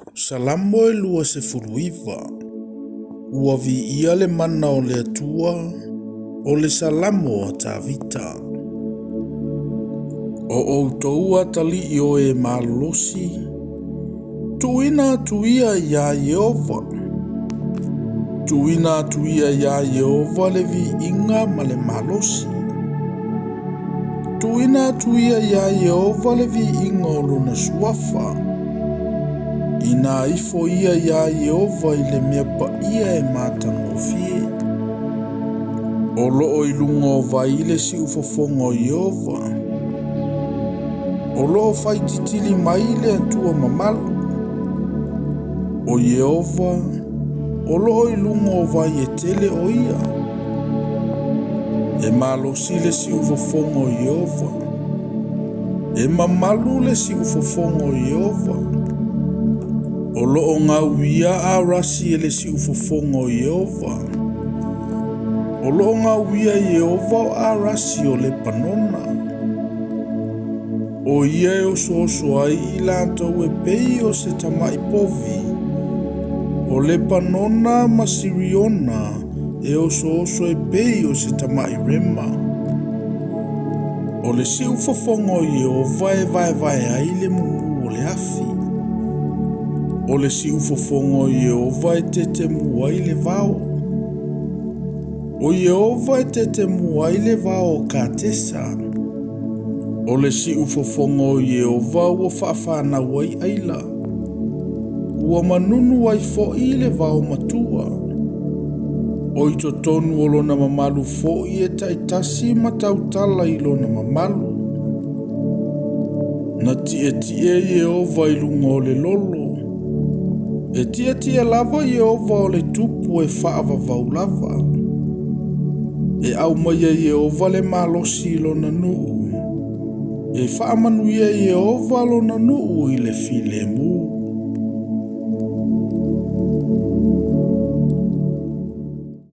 Salamo e lua se furuiva. Ua vi ia le mana o le atua, o le salamo a tavita. O outoua tali i o e malolosi, tuina tuia ia Yehova. Tuina tuia ia Yehova le vi inga ma le malosi. Tuina tuia ia Yehova le vi inga o luna suafa. Ina ifo ia ia Yehova i le mea pa ia e matangofie. O loo i lunga o vaile si ufofonga o Yehova. O loo fai titili maile atua mamalu. O Yehova, o loo i lunga o vai e tele o ia. E malo si le si ufofonga o Yehova. E mamalu le si ufofonga o Yehova. O loo ngau ia a rasi e le si ufofonga o Yehova. O loo ngau ia Yehova o a rasi o le panona. O ia e o soso ai i lantou e pei o se tamai povi. O le panona ma siriona e o soso e pei o se tamai rema. O le si ufofonga o Yehova e vai ai le mumu o le afi. O le si ufofonga o Yehova e te temu ai le vao. O Yehova e te temu ai le vao ka tesa. O le si ufofonga o Yehova ua whaafana wai aila. Ua manunu ai fo i le vao matua. O i to tonu o lona mamalu fo i e taitasi matautala i lona mamalu. Na tie Yehova i lunga o le lolo. E tia lava Yehova o le tupu e whaavavau lava. E au maia Yehova le malosi lona nuu. E whaamanuia Yehova lona nuu i le filemu.